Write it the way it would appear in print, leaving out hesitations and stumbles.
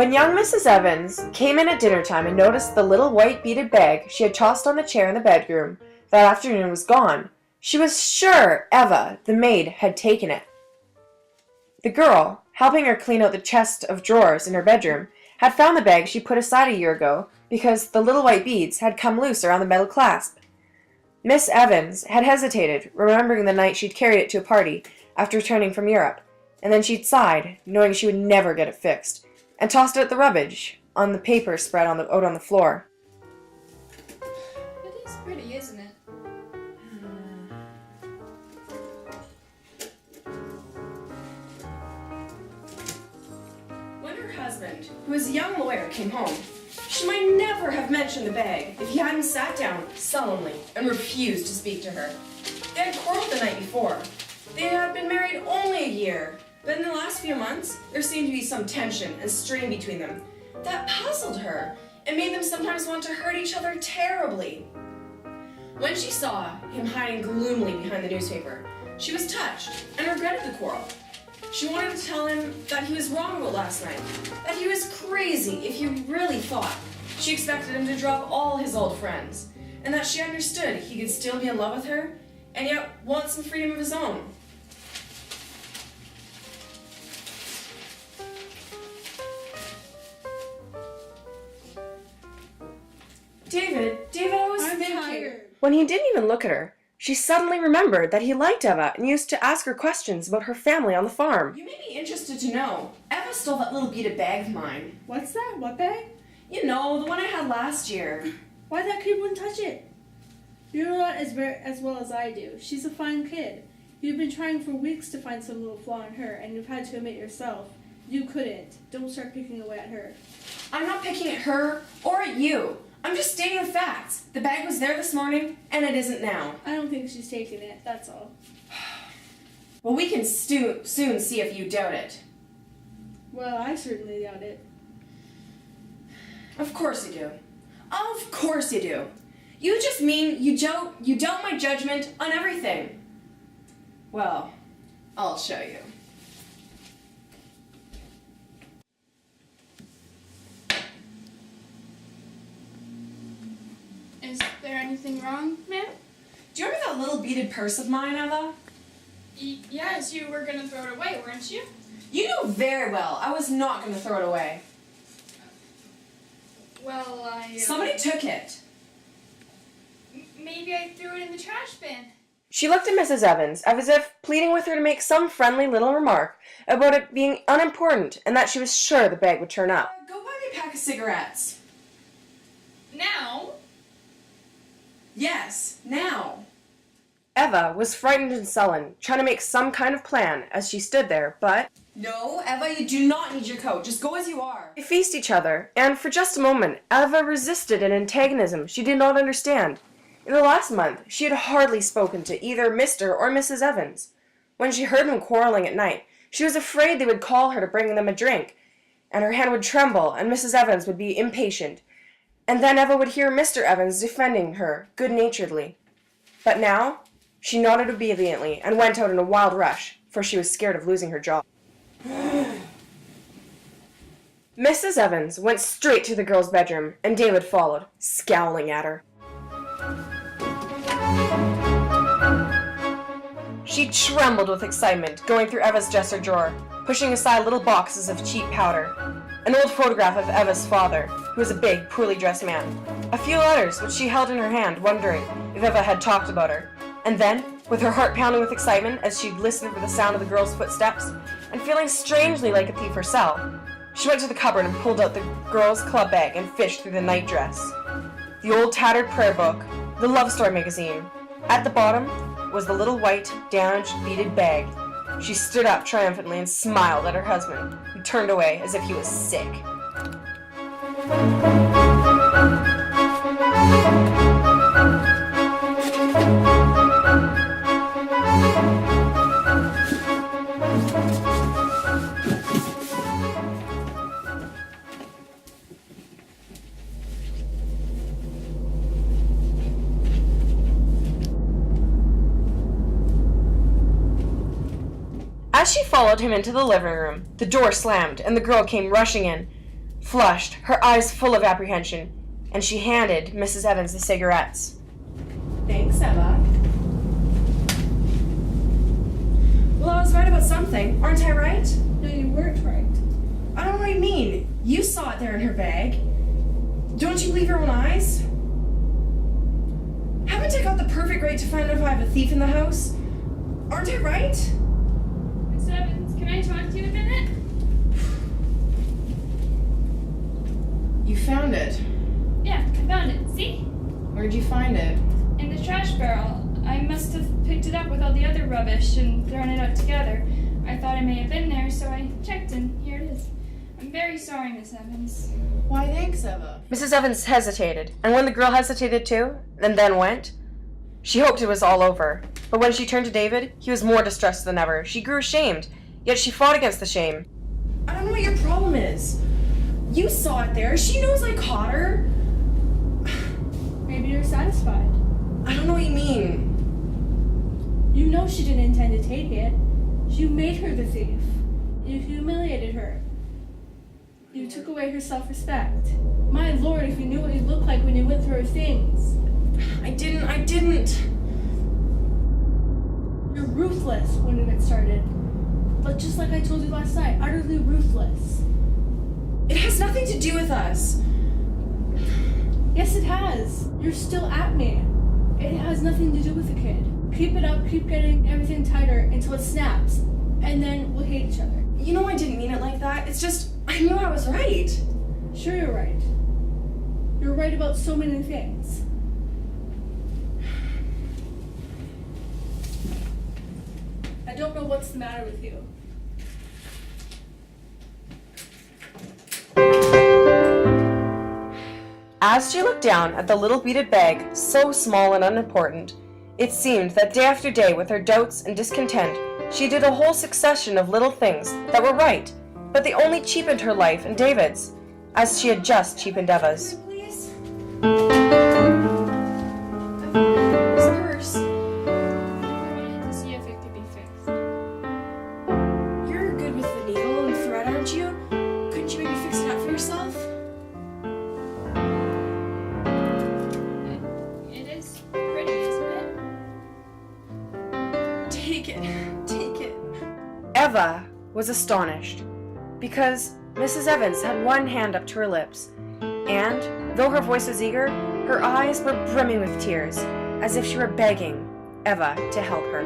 When young Mrs. Evans came in at dinner time and noticed the little white beaded bag she had tossed on the chair in the bedroom that afternoon was gone, she was sure Eva, the maid, had taken it. The girl, helping her clean out the chest of drawers in her bedroom, had found the bag she put aside a year ago because the little white beads had come loose around the metal clasp. Miss Evans had hesitated, remembering the night she'd carried it to a party after returning from Europe, and then she'd sighed, knowing she would never get it fixed, and tossed out the rubbish on the paper spread out on the floor. It is pretty, isn't it? When her husband, who was a young lawyer, came home, she might never have mentioned the bag if he hadn't sat down sullenly and refused to speak to her. They had quarreled the night before. They had been married only a year, but in the last few months, there seemed to be some tension and strain between them that puzzled her and made them sometimes want to hurt each other terribly. When she saw him hiding gloomily behind the newspaper, she was touched and regretted the quarrel. She wanted to tell him that he was wrong about last night, that he was crazy if he really thought she expected him to drop all his old friends, and that she understood he could still be in love with her and yet want some freedom of his own. David, I was thinking. Tired. When he didn't even look at her, she suddenly remembered that he liked Eva and used to ask her questions about her family on the farm. You may be interested to know, Eva stole that little beaded bag of mine. What's that? What bag? You know, the one I had last year. Why that kid wouldn't touch it? You know that as well as I do. She's a fine kid. You've been trying for weeks to find some little flaw in her, and you've had to admit yourself you couldn't. Don't start picking away at her. I'm not picking at her or at you. I'm just stating the facts. The bag was there this morning, and it isn't now. I don't think she's taken it, that's all. Well, we can soon see if you doubt it. Well, I certainly doubt it. Of course you do. Of course you do. You just mean you doubt my judgment on everything. Well, I'll show you. Is there anything wrong, ma'am? Do you remember that little beaded purse of mine, Eva? Yes, you were gonna throw it away, weren't you? You knew very well I was not going to throw it away. Well, Somebody took it. Maybe I threw it in the trash bin. She looked at Mrs. Evans as if pleading with her to make some friendly little remark about it being unimportant and that she was sure the bag would turn up. Go buy me a pack of cigarettes. Now? Yes, now. Eva was frightened and sullen, trying to make some kind of plan as she stood there, but... No, Eva, you do not need your coat. Just go as you are. They faced each other, and for just a moment, Eva resisted an antagonism she did not understand. In the last month, she had hardly spoken to either Mr. or Mrs. Evans. When she heard them quarreling at night, she was afraid they would call her to bring them a drink, and her hand would tremble, and Mrs. Evans would be impatient. And then Eva would hear Mr. Evans defending her good-naturedly. But now, she nodded obediently and went out in a wild rush, for she was scared of losing her job. Mrs. Evans went straight to the girl's bedroom, and David followed, scowling at her. She trembled with excitement, going through Eva's dresser drawer, pushing aside little boxes of cheap powder, an old photograph of Eva's father, who was a big, poorly dressed man, a few letters which she held in her hand, wondering if Eva had talked about her, and then, with her heart pounding with excitement as she listened for the sound of the girl's footsteps, and feeling strangely like a thief herself, she went to the cupboard and pulled out the girl's club bag and fished through the nightdress, the old tattered prayer book, the love story magazine. At the bottom was the little white, damaged, beaded bag. She stood up triumphantly and smiled at her husband, who turned away as if he was sick. As she followed him into the living room, the door slammed and the girl came rushing in. flushed, her eyes full of apprehension, and she handed Mrs. Evans the cigarettes. Thanks, Emma. Well, I was right about something. Aren't I right? No, you weren't right. I don't know what you mean. You saw it there in her bag. Don't you believe your own eyes? Haven't I got the perfect right to find out if I have a thief in the house? Aren't I right? Miss Evans, can I talk to you a minute? You found it. Yeah, I found it. See? Where'd you find it? In the trash barrel. I must have picked it up with all the other rubbish and thrown it out together. I thought it may have been there, so I checked and here it is. I'm very sorry, Miss Evans. Why, thanks, Eva. Mrs. Evans hesitated, and when the girl hesitated too, and then went, she hoped it was all over. But when she turned to David, he was more distressed than ever. She grew ashamed, yet she fought against the shame. I don't know what your problem is. You saw it there. She knows I caught her. Maybe you're satisfied. I don't know what you mean. You know she didn't intend to take it. You made her the thief. You humiliated her. You took away her self-respect. My lord, if you knew what you looked like when you went through her things. I didn't. You're ruthless when you get started. But just like I told you last night, utterly ruthless. It has nothing to do with us. Yes, it has. You're still at me. It has nothing to do with the kid. Keep it up, keep getting everything tighter until it snaps. And then we'll hate each other. You know I didn't mean it like that. It's just, I knew I was right. Sure you're right. You're right about so many things. I don't know what's the matter with you. As she looked down at the little beaded bag, so small and unimportant, it seemed that day after day, with her doubts and discontent, she did a whole succession of little things that were right, but they only cheapened her life and David's, as she had just cheapened Eva's. Please? This purse. I wanted to see if it could be fixed. You're good with the needle and thread, aren't you? Couldn't you maybe fix it up for yourself? It is pretty, isn't it? Take it. Eva was astonished, because Mrs. Evans had one hand up to her lips, and, though her voice was eager, her eyes were brimming with tears, as if she were begging Eva to help her.